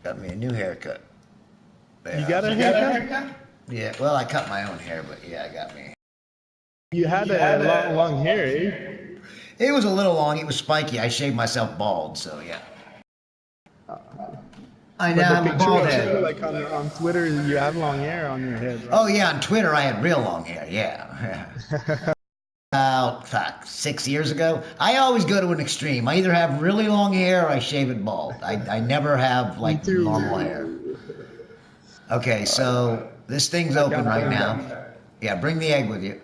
Got me a new haircut. You got a haircut? Yeah, well, I cut my own hair, but yeah, I got me. You had a long hair, eh? It was a little long. It was spiky. I shaved myself bald, so yeah. I know, I'm a bald head. Like on Twitter, you have long hair on your head, right? Oh yeah, on Twitter I had real long hair. Yeah. About 6 years ago, I always go to an extreme. I either have really long hair or I shave it bald. I never have like normal hair. Okay, so this thing's open right now. Yeah, bring the egg with you.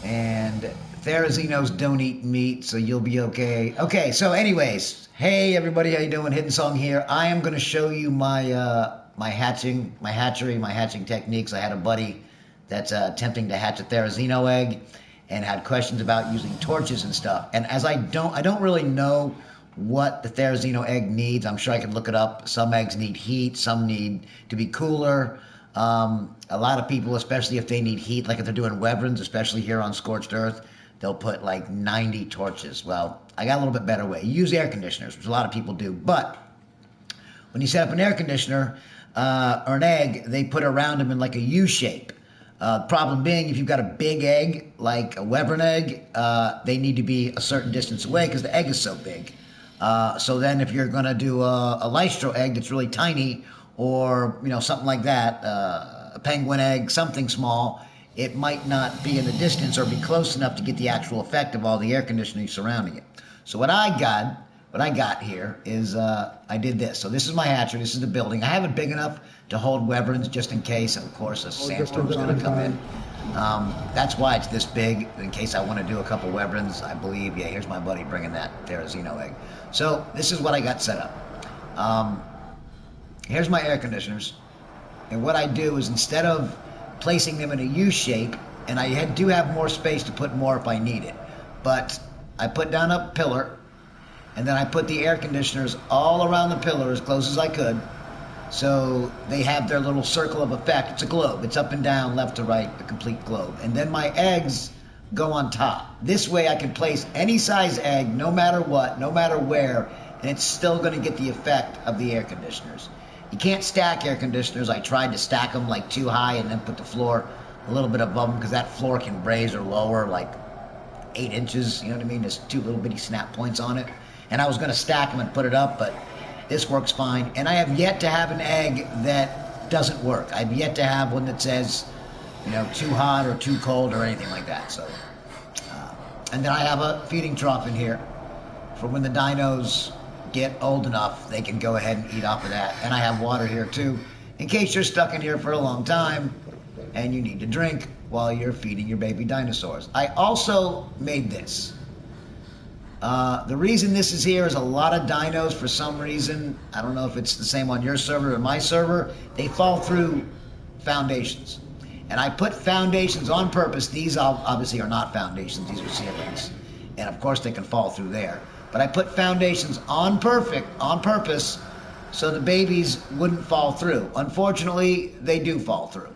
And Therazinos don't eat meat, so you'll be okay. Okay, so anyways, hey everybody, how you doing? Hiddensong here. I am going to show you my my hatching techniques. I had a buddy that's attempting to hatch a Therazino egg and had questions about using torches and stuff. And as I don't really know what the Therazino egg needs. I'm sure I can look it up. Some eggs need heat, some need to be cooler. A lot of people, especially if they need heat, like if they're doing Webrins, especially here on Scorched Earth, they'll put like 90 torches. Well, I got a little bit better way. You use air conditioners, which a lot of people do. But when you set up an air conditioner or an egg, they put around them in like a U shape. Problem being, if you've got a big egg, like a Webern egg, they need to be a certain distance away because the egg is so big. So then if you're going to do a Lystro egg that's really tiny, or something like that, a penguin egg, something small, it might not be in the distance or be close enough to get the actual effect of all the air conditioning surrounding it. So what I got here is I did this. So this is my hatchery. This is the building. I have it big enough to hold Weberns just in case, and of course a sandstorm's going to come in. That's why it's this big, in case I want to do a couple Weberns. I believe, yeah, here's my buddy bringing that Therazino egg. So this is what I got set up. Here's my air conditioners, and what I do is instead of placing them in a U shape, and I do have more space to put more if I need it, but I put down a pillar, and then I put the air conditioners all around the pillar as close as I could, so they have their little circle of effect. It's a globe. It's up and down, left to right, a complete globe. And then my eggs go on top. This way I can place any size egg, no matter what, no matter where, and it's still going to get the effect of the air conditioners. You can't stack air conditioners. I tried to stack them like too high and then put the floor a little bit above them because that floor can raise or lower like 8 inches, you know what I mean? There's 2 little bitty snap points on it. And I was going to stack them and put it up, but this works fine. And I have yet to have an egg that doesn't work. I've yet to have one that says, too hot or too cold or anything like that. So, and then I have a feeding trough in here for when the dinos get old enough, they can go ahead and eat off of that. And I have water here too, in case you're stuck in here for a long time and you need to drink while you're feeding your baby dinosaurs. I also made this. The reason this is here is a lot of dinos, for some reason, I don't know if it's the same on your server or my server, they fall through foundations. And I put foundations on purpose. These obviously are not foundations, these are ceilings. And of course they can fall through there. But I put foundations on purpose so the babies wouldn't fall through. Unfortunately, they do fall through.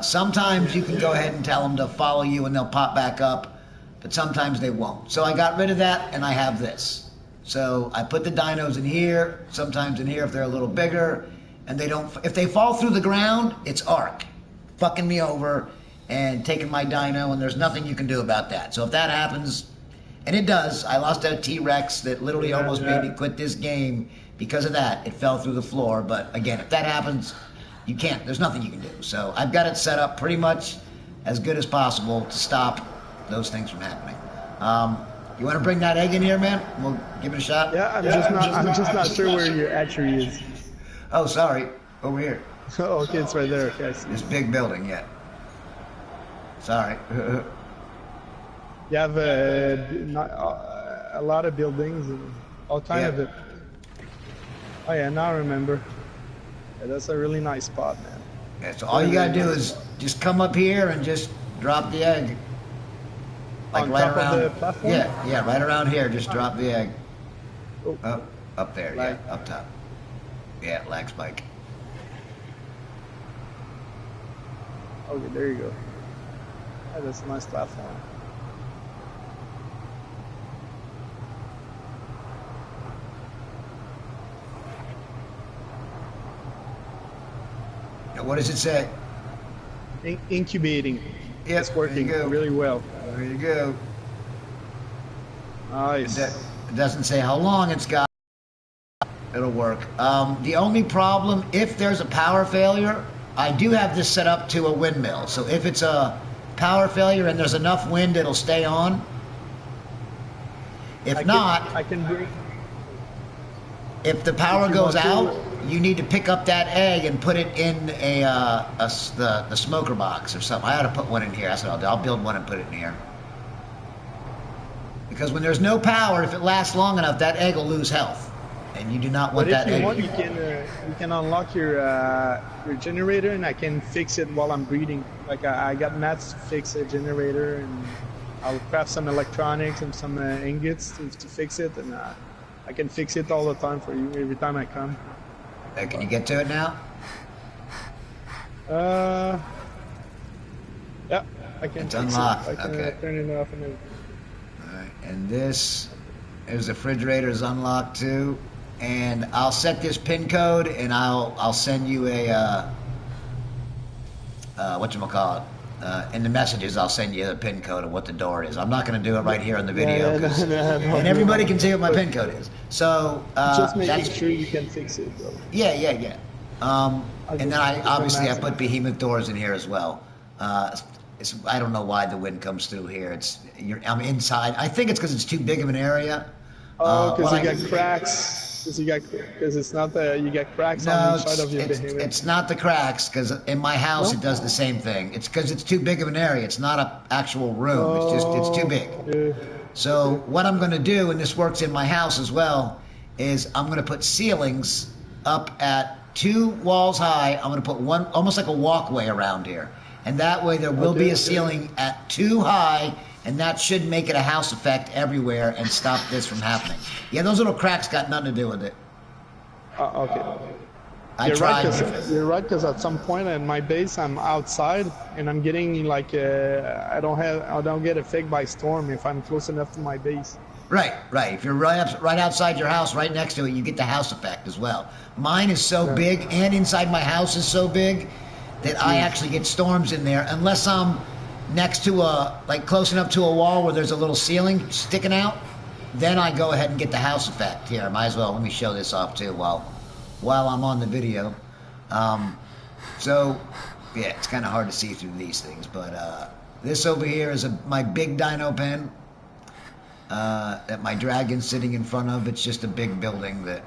Sometimes you can go ahead and tell them to follow you and they'll pop back up, but sometimes they won't. So I got rid of that and I have this. So I put the dinos in here, sometimes in here if they're a little bigger, and if they fall through the ground, it's ARK fucking me over and taking my dino, and there's nothing you can do about that. So if that happens, and it does. I lost a T-Rex that literally almost made me quit this game because of that. It fell through the floor. But again, if that happens, you can't. There's nothing you can do. So I've got it set up pretty much as good as possible to stop those things from happening. You want to bring that egg in here, man? We'll give it a shot. Yeah, I'm just not sure where your hatchery is. Oh, sorry. Over here. Oh, okay, it's right there. Okay, this big building, yeah. Sorry. You have a lot of buildings and all kind of it. Oh yeah, now I remember. Yeah, that's a really nice spot, man. Yeah, so all you gotta do is just come up here and just drop the egg. Like on right top around of the platform? Yeah, right around here, just drop the egg. Oh. Up there, lag. Yeah, up top. Yeah, lag spike. Okay, there you go. Yeah, that's a nice platform. What does it say? Incubating. Yep, It's working there you go. really well. There you go. Nice. It doesn't say how long it's got. It'll work. The only problem, if there's a power failure, I do have this set up to a windmill. So if it's a power failure and there's enough wind, it'll stay on. If I can bring. if the power goes out, you need to pick up that egg and put it in the smoker box or something. I ought to put one in here. That's what I'll do. I'll build one and put it in here. Because when there's no power, if it lasts long enough, that egg will lose health, and you do not want that egg. But if you want, you can unlock your generator, and I can fix it while I'm breeding. Like I got mats to fix a generator, and I'll craft some electronics and some ingots to fix it, and I can fix it all the time for you every time I come. Can you get to it now? Yeah, I can. It's unlocked. I can Okay. turn it off and everything. All right, and this is the refrigerator is unlocked too. And I'll set this pin code, and I'll send you a whatchamacallit. In the messages, I'll send you the pin code of what the door is. I'm not going to do it right here on the video, and everybody can see what my pin code is. So just making sure you can fix it, though. Yeah. And then I put behemoth doors in here as well. I don't know why the wind comes through here. I'm inside. I think it's because it's too big of an area. Oh, because you got cracks. Because it's not you got cracks on each side of your behemoth. It's not the cracks, because in my house it does the same thing. It's because it's too big of an area. It's not an actual room. It's too big. Yeah. So what I'm going to do, and this works in my house as well, is I'm going to put ceilings up at 2 walls high. I'm going to put one, almost like a walkway around here. And that way there will be a ceiling at 2 high, and that should make it a house effect everywhere and stop this from happening. Yeah, those little cracks got nothing to do with it. Okay. You're right, because at some point in my base, I'm outside, and I'm getting like I don't get affected by storm if I'm close enough to my base. Right. If you're right outside your house, right next to it, you get the house effect as well. Mine is so big, and inside my house is so big that I actually get storms in there, unless I'm next to close enough to a wall where there's a little ceiling sticking out. Then I go ahead and get the house effect. Here, might as well let me show this off too while I'm on the video. So yeah, it's kind of hard to see through these things, but this over here is my big dino pen that my dragon's sitting in front of. It's just a big building that.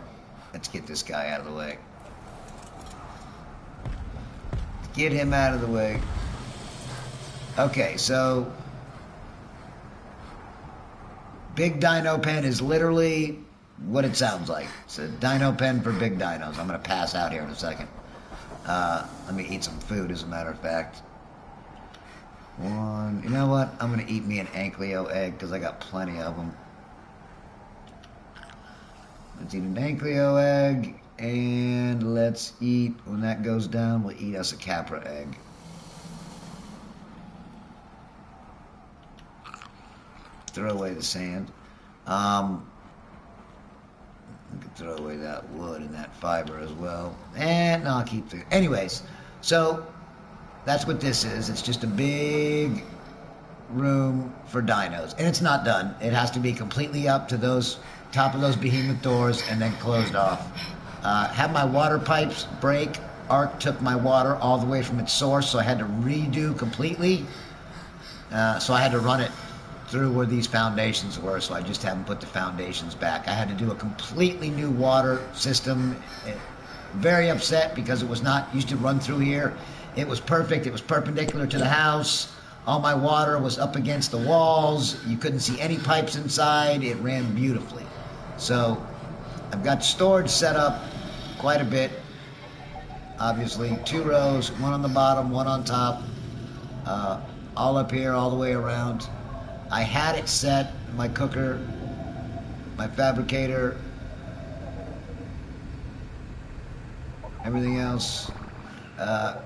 Let's get this guy out of the way. Get him out of the way. Okay, so big dino pen is literally what it sounds like. It's a dino pen for big dinos. I'm going to pass out here in a second. Let me eat some food, as a matter of fact. You know what? I'm going to eat me an Ankylo egg because I got plenty of them. Let's eat an Ankylo egg, and let's eat, when that goes down, we'll eat us a Capra egg. Throw away the sand. We can throw away that wood and that fiber as well. And no, I'll keep the... Anyways, so that's what this is. It's just a big room for dinos. And it's not done. It has to be completely up to those top of those behemoth doors and then closed off. Had my water pipes break. ARK took my water all the way from its source, so I had to redo completely. So I had to run it through where these foundations were, so I just haven't put the foundations back. I had to do a completely new water system. Very upset because it was not used to run through here. It was perfect. It was perpendicular to the house. All my water was up against the walls. You couldn't see any pipes inside. It ran beautifully. So I've got storage set up quite a bit. Obviously, 2 rows, 1 on the bottom, 1 on top, all up here, all the way around. I had it set, my cooker, my fabricator, everything else.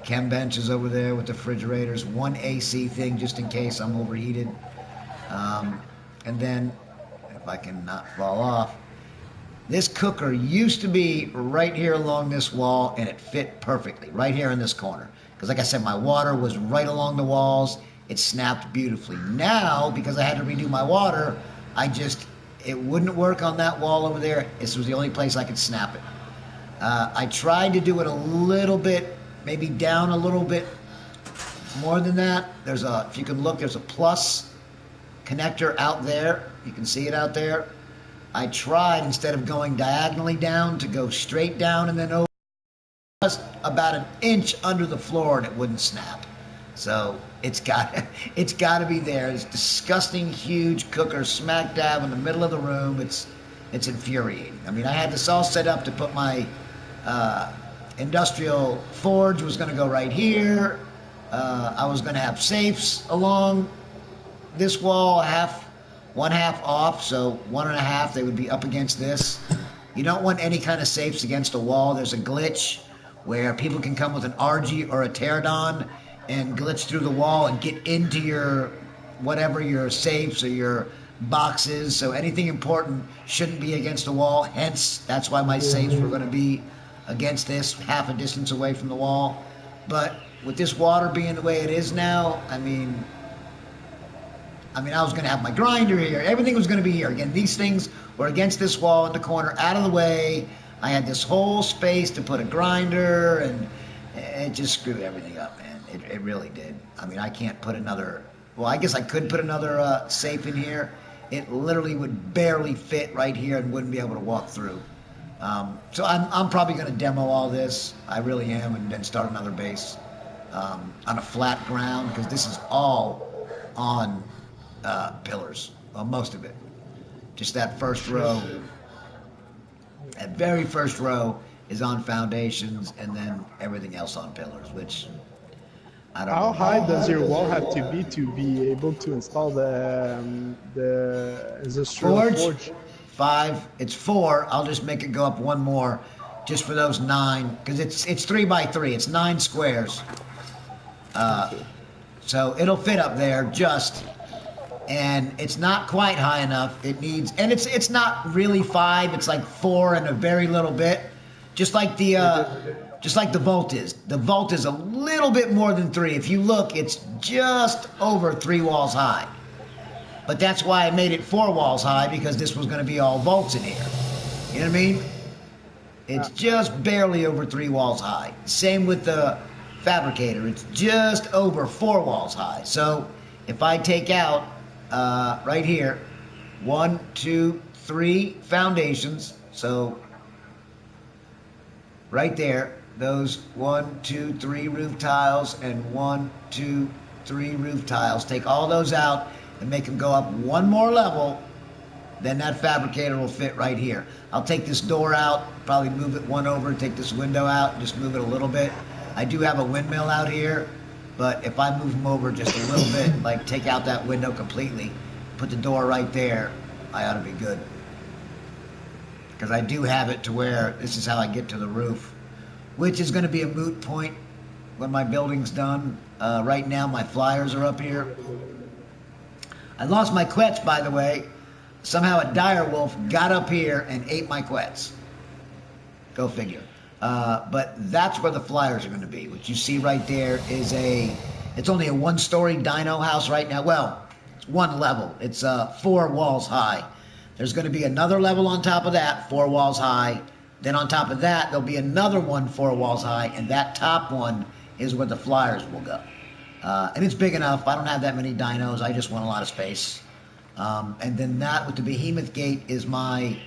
Chem bench is over there with the refrigerators, 1 AC thing just in case I'm overheated. And then, if I can not fall off, This cooker used to be right here along this wall, and it fit perfectly right here in this corner. Because like I said, my water was right along the walls. It snapped beautifully. Now, because I had to redo my water, it wouldn't work on that wall over there. This was the only place I could snap it. I tried to do it a little bit, maybe down a little bit more than that. If you can look, there's a plus connector out there. You can see it out there. I tried, instead of going diagonally down, to go straight down and then over, just about an inch under the floor, and it wouldn't snap. So it's got to be there. It's disgusting, huge cooker smack dab in the middle of the room. It's infuriating. I mean, I had this all set up to put my industrial forge was going to go right here. I was going to have safes along this wall, one half off, so 1.5, they would be up against this. You don't want any kind of safes against a wall. There's a glitch where people can come with an RG or a pterodon and glitch through the wall and get into your safes or your boxes. So anything important shouldn't be against the wall. Hence, that's why my safes were going to be against this, half a distance away from the wall. But with this water being the way it is now, I mean, I was going to have my grinder here. Everything was going to be here. Again, these things were against this wall in the corner, out of the way. I had this whole space to put a grinder, and it just screwed everything up, man. It really did. I mean, I can't put another... Well, I guess I could put another safe in here. It literally would barely fit right here and wouldn't be able to walk through. So I'm probably going to demo all this. I really am, and then start another base on a flat ground, because this is all on... pillars, well, most of it. Just that first row, that very first row is on foundations, and then everything else on pillars, which I don't know. How high does your wall have to be able to install the industrial forge? 5. It's 4. I'll just make it go up one more, just for those 9, because it's 3 by 3. It's 9 squares. So it'll fit up there just. And it's not quite high enough. It needs, and it's not really 5. It's like 4 and a very little bit, just like the vault is. The vault is a little bit more than 3. If you look, it's just over 3 walls high. But that's why I made it 4 walls high, because this was going to be all vaults in here. You know what I mean? It's just barely over 3 walls high. Same with the fabricator. It's just over 4 walls high. So if I take out right here, 1, 2, 3 foundations. So right there, those 1, 2, 3 roof tiles, and 1, 2, 3 roof tiles. Take all those out and make them go up one more level. Then that fabricator will fit right here. I'll take this door out, probably move it one over, take this window out, just move it a little bit. I do have a windmill out here. But if I move them over just a little bit, like take out that window completely, put the door right there, I ought to be good. Because I do have it to where this is how I get to the roof, which is going to be a moot point when my building's done. Right now, my flyers are up here. I lost my quets, by the way. Somehow a dire wolf got up here and ate my quets. Go figure. But that's where the flyers are going to be. What you see right there is it's only a 1-story dino house right now. Well, it's 1 level. It's 4 walls high. There's going to be another level on top of that, 4 walls high. Then on top of that, there'll be another one 4 walls high, and that top one is where the flyers will go. And it's big enough. I don't have that many dinos. I just want a lot of space. And then that with the behemoth gate is my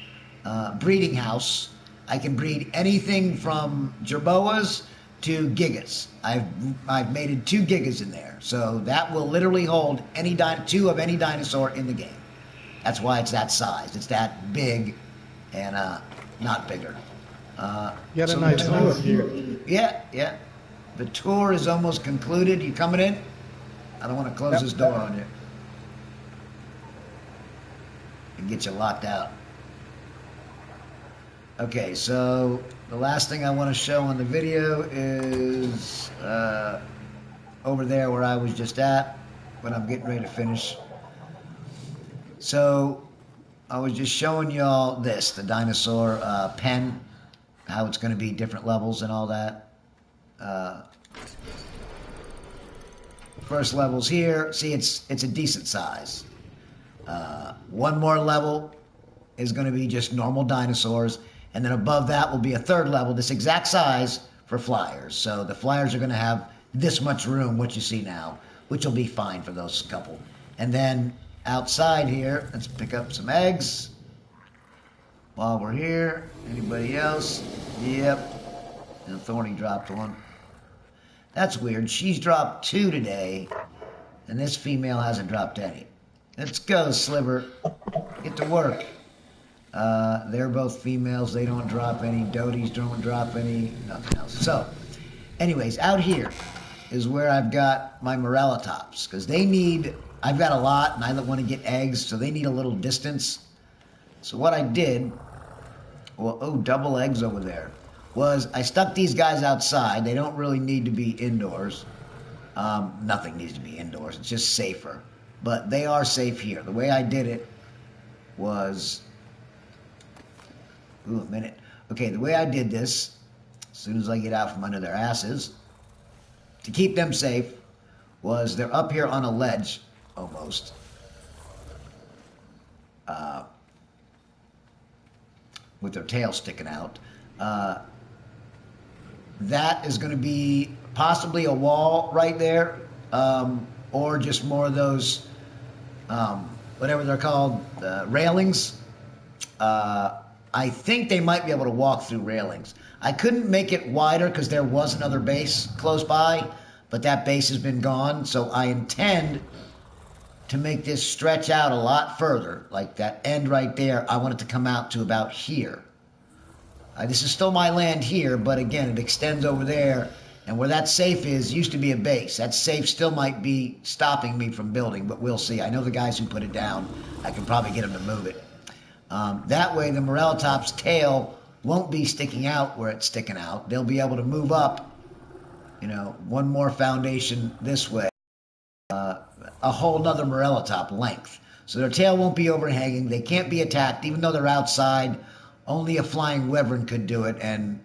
breeding house. I can breed anything from jerboas to gigas. I've mated 2 gigas in there, so that will literally hold 2 of any dinosaur in the game. That's why it's that size. It's that big, and not bigger. You got a nice tour here. Yeah. The tour is almost concluded. You coming in? I don't want to close this door on you and get you locked out. Okay, so the last thing I want to show on the video is over there where I was just at when I'm getting ready to finish. So I was just showing y'all this, the dinosaur pen, how it's going to be different levels and all that. First level's here. See, it's a decent size. One more level is going to be just normal dinosaurs, and then above that will be a third level, this exact size for flyers. So the flyers are going to have this much room, what you see now, which will be fine for those couple. And then outside here, let's pick up some eggs while we're here. Anybody else? Yep. And Thorny dropped one. That's weird. She's dropped 2 today, and this female hasn't dropped any. Let's go, Sliver. Get to work. They're both females. They don't drop any. Doties don't drop any. Nothing else. So, anyways, out here is where I've got my Morellatops, because they need... I've got a lot, and I want to get eggs, so they need a little distance. So what I did... Well, oh, double eggs over there. Was I stuck these guys outside. They don't really need to be indoors. Nothing needs to be indoors. It's just safer. But they are safe here. The way I did it was... Ooh, a minute. Okay, the way I did this, as soon as I get out from under their asses, to keep them safe, was they're up here on a ledge, almost. With their tail sticking out. That is going to be possibly a wall right there, or just more of those, whatever they're called, railings. I think they might be able to walk through railings. I couldn't make it wider because there was another base close by, but that base has been gone, so I intend to make this stretch out a lot further, like that end right there. I want it to come out to about here. This is still my land here, but again, it extends over there, and where that safe is used to be a base. That safe still might be stopping me from building, but we'll see. I know the guys who put it down. I can probably get them to move it. That way, the Morellatops' tail won't be sticking out where it's sticking out. They'll be able to move up, you know, one more foundation this way, a whole nother Morellotop length. So their tail won't be overhanging. They can't be attacked, even though they're outside. Only a flying wyvern could do it, and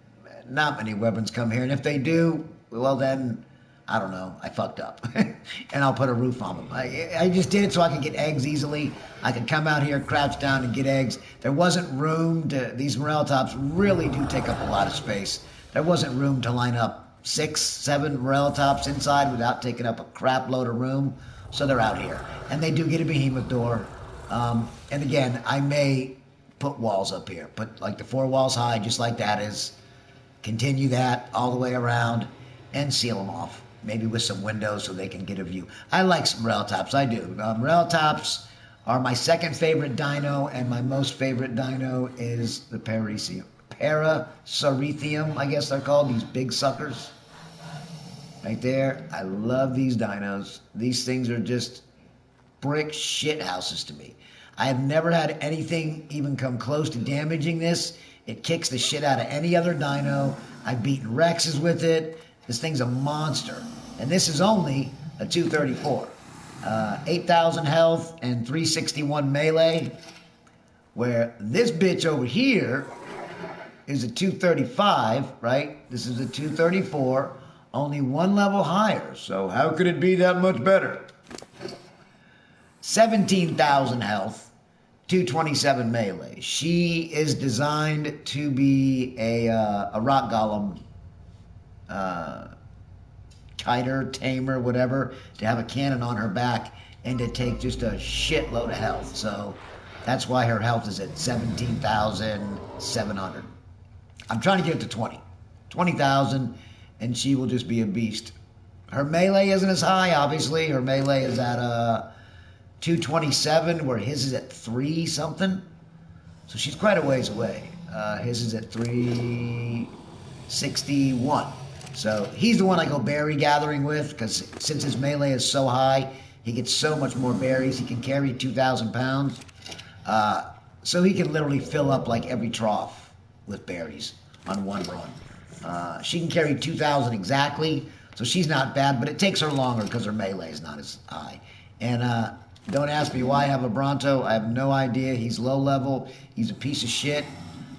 not many wyverns come here. And if they do, well then, I don't know, I fucked up. And I'll put a roof on them. I just did it so I could get eggs easily. I could come out here, crouch down, and get eggs. There wasn't room to... These Morellatops really do take up a lot of space. There wasn't room to line up 6, 7 Morellatops inside without taking up a crap load of room. So they're out here. And they do get a behemoth door. And again, I may put walls up here. Put like the 4 walls high, just like that is. Continue that all the way around and seal them off. Maybe with some windows so they can get a view. I like some Morellatops, I do. Morellatops are my second favorite dino, and my most favorite dino is the Paracereum, I guess they're called, these big suckers. Right there. I love these dinos. These things are just brick shit houses to me. I have never had anything even come close to damaging this. It kicks the shit out of any other dino. I've beaten Rexes with it. This thing's a monster. And this is only a 234. 8,000 health and 361 melee. Where this bitch over here is a 235, right? This is a 234, only 1 level higher. So how could it be that much better? 17,000 health, 227 melee. She is designed to be a rock golem, kiter, tamer, whatever, to have a cannon on her back and to take just a shitload of health. So that's why her health is at 17,700. I'm trying to get it to 20,000, and she will just be a beast. Her melee isn't as high, obviously. Her melee is at 227, where his is at 3 something. So she's quite a ways away. His is at 361. So he's the one I go berry gathering with, because since his melee is so high, he gets so much more berries. He can carry 2,000 pounds. So he can literally fill up like every trough with berries on one run. She can carry 2,000 exactly, so she's not bad, but it takes her longer because her melee is not as high. And Don't ask me why I have a Bronto. I have no idea. He's low level. He's a piece of shit.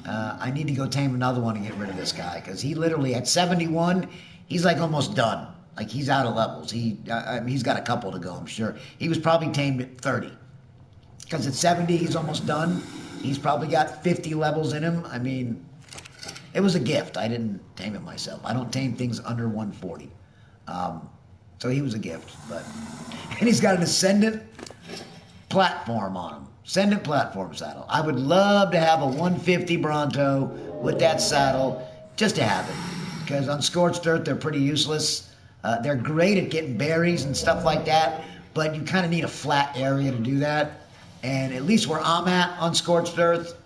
I need to go tame another one and get rid of this guy because he literally at 71, he's like almost done. Like he's out of levels. He's got a couple to go, I'm sure. He was probably tamed at 30 because at 70 he's almost done. He's probably got 50 levels in him. I mean, it was a gift. I didn't tame it myself. I don't tame things under 140. So he was a gift. And he's got an Ascendant platform on him. Ascendant platform saddle. I would love to have a 150 Bronto with that saddle just to have it. Because on Scorched Earth, they're pretty useless. They're great at getting berries and stuff like that, but you kind of need a flat area to do that. And at least where I'm at on Scorched Earth,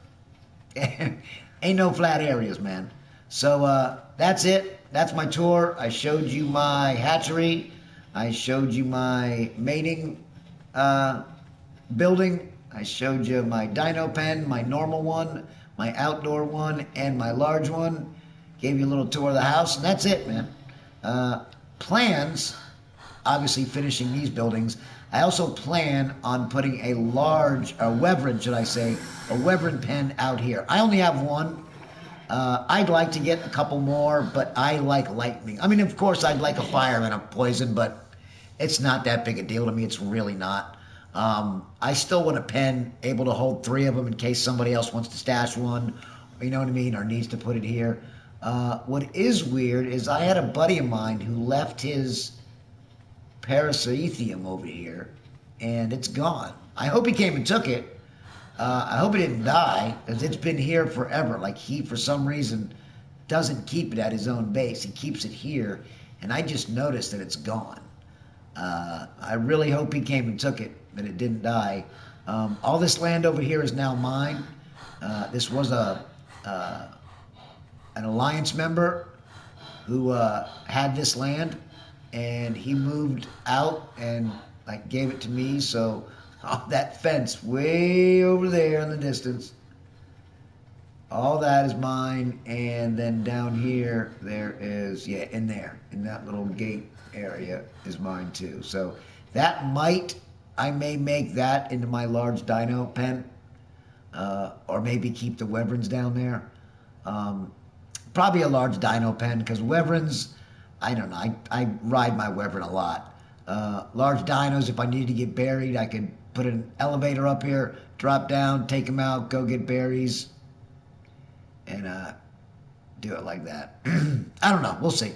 ain't no flat areas, man. So that's it. That's my tour. I showed you my hatchery. I showed you my mating building. I showed you my dino pen, my normal one, my outdoor one, and my large one. Gave you a little tour of the house, and that's it, man. Plans, obviously finishing these buildings. I also plan on putting a large, a Wyvern, should I say, a Wyvern pen out here. I only have one. I'd like to get a couple more, but I like lightning. I mean, of course, I'd like a fire and a poison, but it's not that big a deal to me. It's really not. I still want a pen able to hold 3 of them in case somebody else wants to stash one, you know what I mean, or needs to put it here. What is weird is I had a buddy of mine who left his Paraceethium over here, and it's gone. I hope he came and took it. I hope it didn't die, because it's been here forever. Like, he, for some reason, doesn't keep it at his own base. He keeps it here, and I just noticed that it's gone. I really hope he came and took it, that it didn't die. All this land over here is now mine. This was an alliance member who had this land, and he moved out and like gave it to me. So that fence way over there in the distance, all that is mine. And then down here there is, yeah, in there, in that little gate area is mine too. So that I may make that into my large dino pen, or maybe keep the Wyverns down there. Probably a large dino pen, because Wyverns, I don't know, I ride my Wyvern a lot. Large dinos, if I needed to get buried, I could put an elevator up here, drop down, take them out, go get berries, and do it like that. I don't know, we'll see.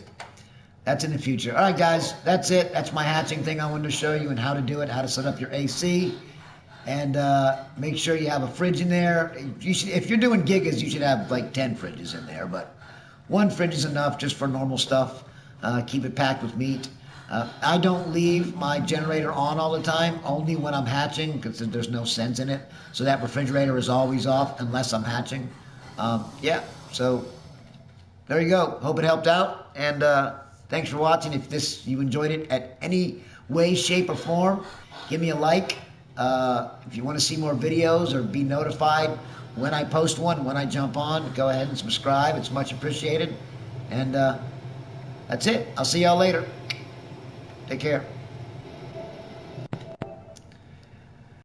That's in the future. All right, guys, that's it. That's my hatching thing I wanted to show you, and how to do it, how to set up your AC. And make sure you have a fridge in there. You should, if you're doing gigas, you should have like 10 fridges in there, but 1 fridge is enough just for normal stuff. Keep it packed with meat. I don't leave my generator on all the time, only when I'm hatching, because there's no sense in it. So that refrigerator is always off unless I'm hatching. Yeah, so there you go. Hope it helped out, and thanks for watching. If you enjoyed it at any way, shape, or form, give me a like. If you want to see more videos or be notified when I post one, when I jump on, go ahead and subscribe. It's much appreciated. And that's it. I'll see y'all later. Take care.